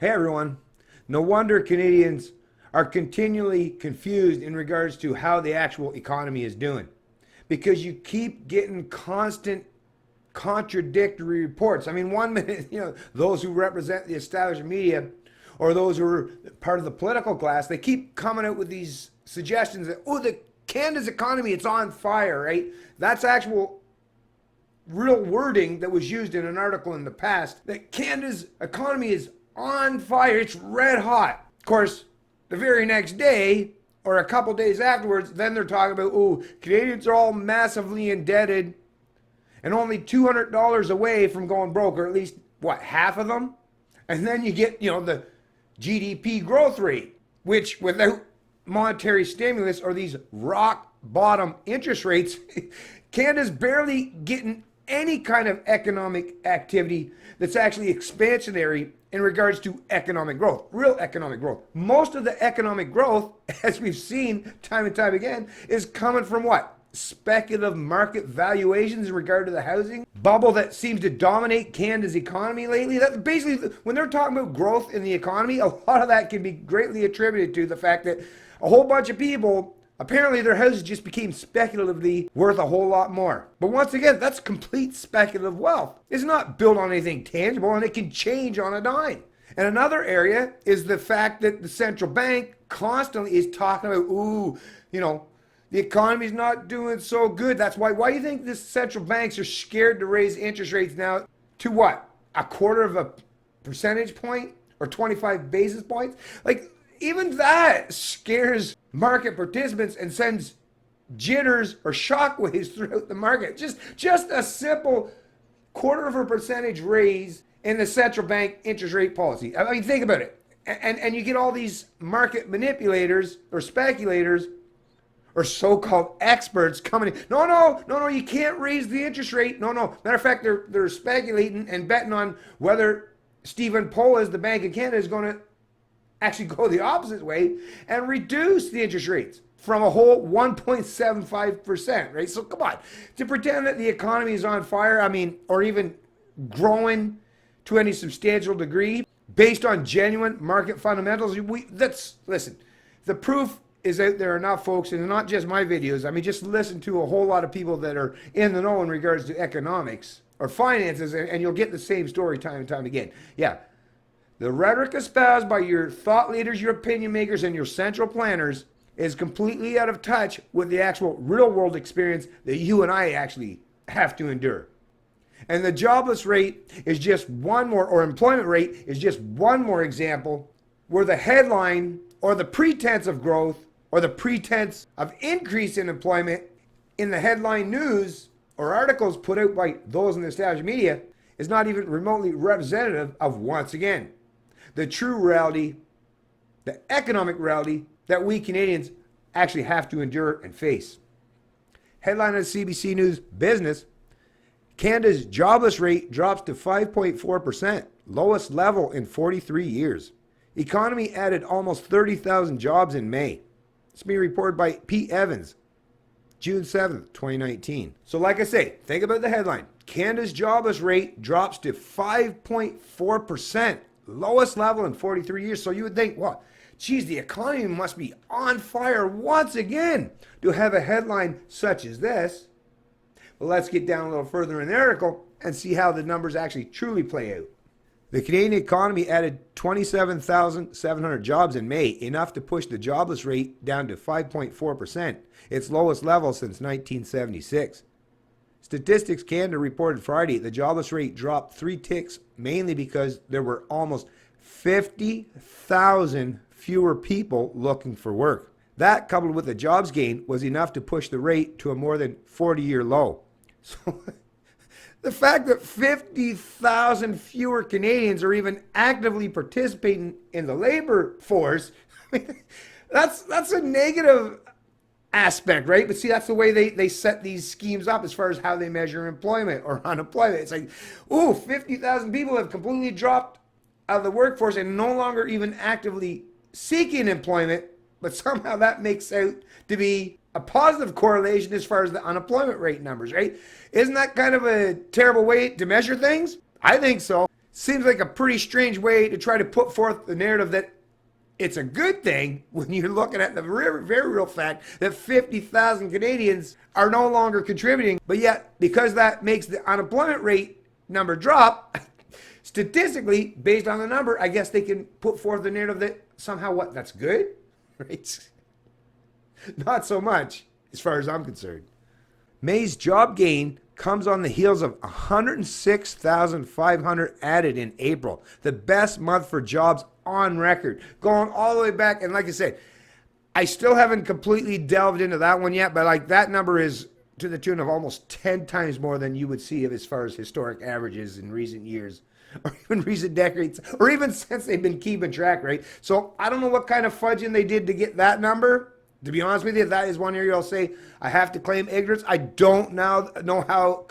Hey everyone. No wonder Canadians are continually confused in regards to how the actual economy is doing. Because you keep getting constant contradictory reports. I mean, one minute, those who represent the established media or those who are part of the political class, they keep coming out with these suggestions that, Canada's economy, it's on fire, right? That's actual real wording that was used in an article in the past, that Canada's economy is on fire. It's red hot. Of course, the very next day or a couple days afterwards, then they're talking about, Canadians are all massively indebted and only $200 away from going broke, or at least, half of them? And then you get, the GDP growth rate, which without monetary stimulus or these rock bottom interest rates, Canada's barely getting any kind of economic activity that's actually expansionary in regards to economic growth, real economic growth. Most of the economic growth, as we've seen time and time again, is coming from what? Speculative market valuations in regard to the housing bubble that seems to dominate Canada's economy lately. That's basically, when they're talking about growth in the economy, a lot of that can be greatly attributed to the fact that a whole bunch of people, apparently their houses just became speculatively worth a whole lot more. But once again, that's complete speculative wealth. It's not built on anything tangible, and it can change on a dime. And another area is the fact that the central bank constantly is talking about, the economy's not doing so good. That's why do you think the central banks are scared to raise interest rates now to what? A quarter of a percentage point or 25 basis points? Like, even that scares market participants and sends jitters or shockwaves throughout the market. Just a simple quarter of a percentage raise in the central bank interest rate policy. I mean, think about it. And you get all these market manipulators or speculators or so-called experts coming in. No, you can't raise the interest rate. No. Matter of fact, they're speculating and betting on whether Stephen Poloz, the Bank of Canada, is going to actually go the opposite way and reduce the interest rates from a whole 1.75%, right? So come on, to pretend that the economy is on fire, or even growing to any substantial degree based on genuine market fundamentals, listen, the proof is out there enough, folks, and not just my videos. Just listen to a whole lot of people that are in the know in regards to economics or finances, and you'll get the same story time and time again. Yeah. The rhetoric espoused by your thought leaders, your opinion makers, and your central planners is completely out of touch with the actual real world experience that you and I actually have to endure. And the jobless rate is just one more, or employment rate is just one more example where the headline or the pretense of growth or the pretense of increase in employment in the headline news or articles put out by those in the established media is not even remotely representative of, once again, the true reality, the economic reality that we Canadians actually have to endure and face. Headline of CBC News Business: Canada's jobless rate drops to 5.4%, lowest level in 43 years. Economy added almost 30,000 jobs in May. It's being reported by Pete Evans, June 7th, 2019. So like I say, think about the headline. Canada's jobless rate drops to 5.4%. Lowest level in 43 years. So you would think, the economy must be on fire once again to have a headline such as this. Well, let's get down a little further in the article and see how the numbers actually truly play out. The Canadian economy added 27,700 jobs in May, enough to push the jobless rate down to 5.4%, its lowest level since 1976. Statistics Canada reported Friday the jobless rate dropped 3 ticks, mainly because there were almost 50,000 fewer people looking for work. That, coupled with the jobs gain, was enough to push the rate to a more than 40-year low. So the fact that 50,000 fewer Canadians are even actively participating in the labor force, that's a negative aspect, right? But see, that's the way they set these schemes up as far as how they measure employment or unemployment. It's like, 50,000 people have completely dropped out of the workforce and no longer even actively seeking employment, but somehow that makes out to be a positive correlation as far as the unemployment rate numbers, right? Isn't that kind of a terrible way to measure things? I think so. Seems like a pretty strange way to try to put forth the narrative that it's a good thing when you're looking at the very real fact that 50,000 Canadians are no longer contributing. But yet, because that makes the unemployment rate number drop, statistically, based on the number, I guess they can put forth the narrative that somehow what? That's good? Right? Not so much, as far as I'm concerned. May's job gain comes on the heels of 106,500 added in April, the best month for jobs on record, going all the way back. And like I said, I still haven't completely delved into that one yet, but like that number is to the tune of almost 10 times more than you would see as far as historic averages in recent years, or even recent decades, or even since they've been keeping track, right? So I don't know what kind of fudging they did to get that number. To be honest with you, that is one area I'll say I have to claim ignorance. I don't now know how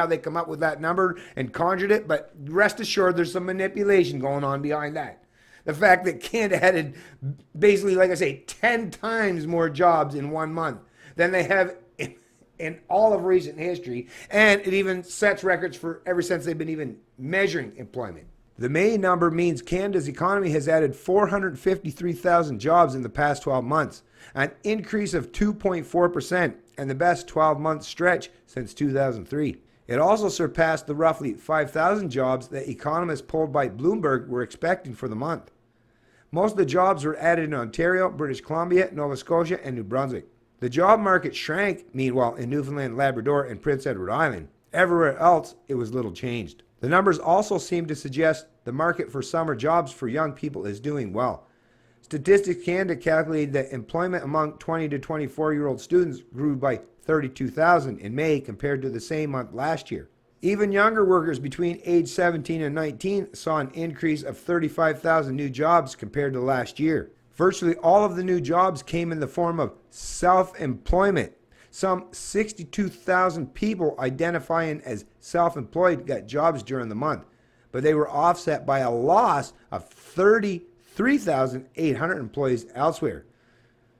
they come up with that number and conjured it, but rest assured there's some manipulation going on behind that. The fact that Canada added basically, like I say, 10 times more jobs in 1 month than they have in all of recent history, and it even sets records for ever since they've been even measuring employment. The May number means Canada's economy has added 453,000 jobs in the past 12 months, an increase of 2.4% and the best 12-month stretch since 2003. It also surpassed the roughly 5,000 jobs that economists polled by Bloomberg were expecting for the month. Most of the jobs were added in Ontario, British Columbia, Nova Scotia, and New Brunswick. The job market shrank, meanwhile, in Newfoundland, Labrador, and Prince Edward Island. Everywhere else, it was little changed. The numbers also seem to suggest the market for summer jobs for young people is doing well. Statistics Canada calculated that employment among 20 to 24-year-old students grew by 32,000 in May compared to the same month last year. Even younger workers between age 17 and 19 saw an increase of 35,000 new jobs compared to last year. Virtually all of the new jobs came in the form of self-employment. Some 62,000 people identifying as self-employed got jobs during the month, but they were offset by a loss of 33,800 employees elsewhere.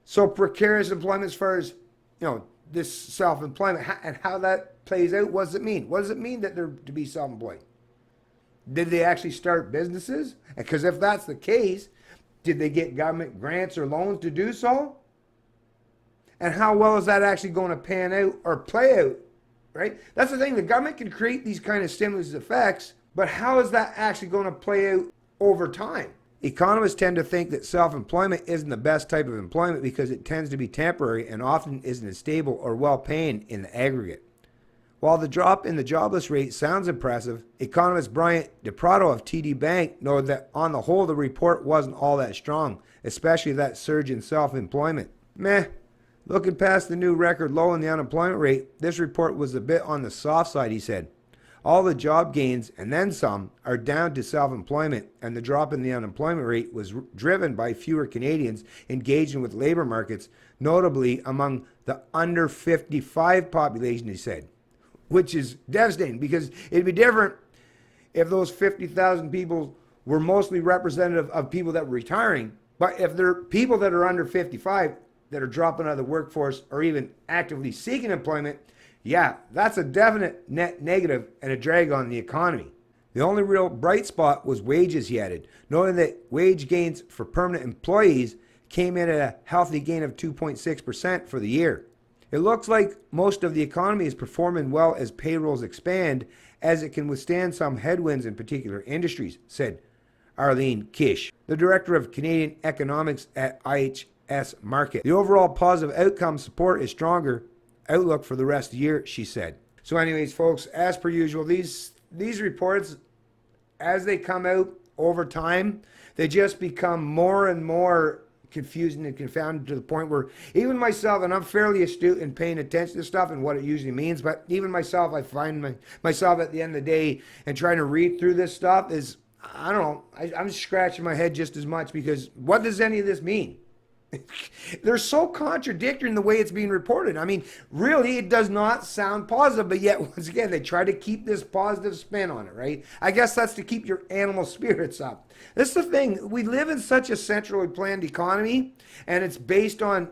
So precarious employment as far as, this self-employment and how that plays out, what does it mean? What does it mean that they're to be self-employed? Did they actually start businesses? Because if that's the case, did they get government grants or loans to do so? And how well is that actually going to pan out or play out, right? That's the thing. The government can create these kind of stimulus effects, but how is that actually going to play out over time? Economists tend to think that self-employment isn't the best type of employment because it tends to be temporary and often isn't as stable or well-paying in the aggregate. While the drop in the jobless rate sounds impressive, economist Brian DePrato of TD Bank noted that on the whole the report wasn't all that strong, especially that surge in self-employment. Looking past the new record low in the unemployment rate, this report was a bit on the soft side, he said. All the job gains, and then some, are down to self-employment, and the drop in the unemployment rate was driven by fewer Canadians engaging with labor markets, notably among the under 55 population, he said, which is devastating because it'd be different if those 50,000 people were mostly representative of people that were retiring, but if they're people that are under 55 that are dropping out of the workforce or even actively seeking employment, yeah, that's a definite net negative and a drag on the economy. The only real bright spot was wages, he added, noting that wage gains for permanent employees came in at a healthy gain of 2.6% for the year. It looks like most of the economy is performing well as payrolls expand, as it can withstand some headwinds in particular industries, said Arlene Kish, the director of Canadian economics at IHS Markit. The overall positive outcome support is stronger outlook for the rest of the year, she said. So anyways, folks, as per usual, these reports, as they come out over time, they just become more and more confusing and confounded to the point where even myself, and I'm fairly astute in paying attention to stuff and what it usually means, but even myself, I find myself at the end of the day and trying to read through this stuff is, I don't know, I'm scratching my head just as much because what does any of this mean? They're so contradictory in the way it's being reported. I mean, really, it does not sound positive, but yet, once again, they try to keep this positive spin on it, right? I guess that's to keep your animal spirits up. This is the thing. We live in such a centrally planned economy, and it's based on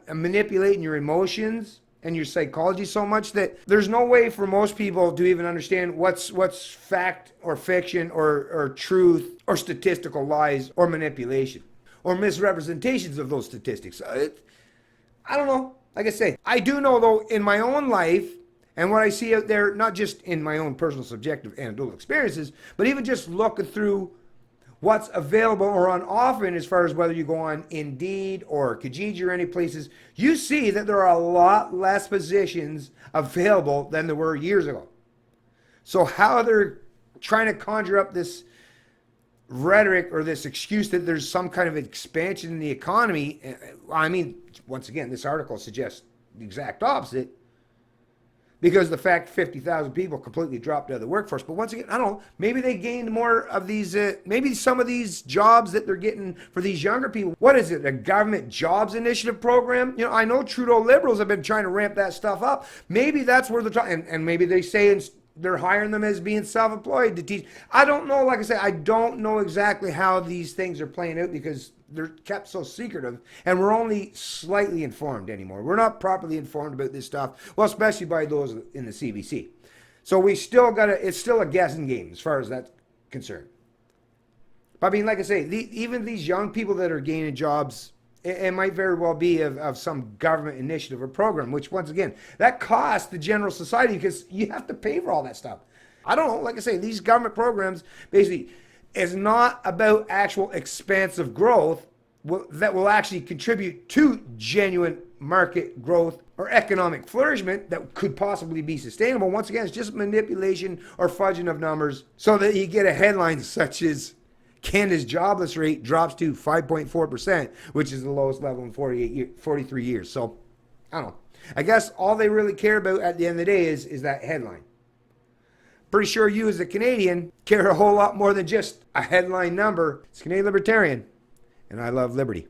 manipulating your emotions and your psychology so much that there's no way for most people to even understand what's fact or fiction or truth or statistical lies or manipulation or misrepresentations of those statistics. I don't know. Like I say, I do know though in my own life and what I see out there, not just in my own personal subjective anecdotal experiences, but even just looking through what's available or on offer as far as whether you go on Indeed or Kijiji or any places, you see that there are a lot less positions available than there were years ago. So how they're trying to conjure up this rhetoric or this excuse that there's some kind of expansion in the economy, I mean, once again, this article suggests the exact opposite. Because the fact 50,000 people completely dropped out of the workforce. But once again, I don't know, maybe they gained more of these, maybe some of these jobs that they're getting for these younger people. What is it, a government jobs initiative program? You know, I know Trudeau Liberals have been trying to ramp that stuff up. Maybe that's where they're trying, and maybe they say they're hiring them as being self-employed to teach. I don't know, like I said, I don't know exactly how these things are playing out because they're kept so secretive, and we're only slightly informed anymore. We're not properly informed about this stuff, well, especially by those in the CBC. So we still it's still a guessing game as far as that's concerned. But I mean, like I say, even these young people that are gaining jobs, it might very well be of some government initiative or program, which once again, that costs the general society because you have to pay for all that stuff. I don't know, like I say, these government programs basically is not about actual expansive growth that will actually contribute to genuine market growth or economic flourishment that could possibly be sustainable. Once again, it's just manipulation or fudging of numbers so that you get a headline such as Canada's jobless rate drops to 5.4%, which is the lowest level in 43 years. So, I don't know. I guess all they really care about at the end of the day is that headline. Pretty sure you as a Canadian care a whole lot more than just a headline number. It's Canadian Libertarian, and I love liberty.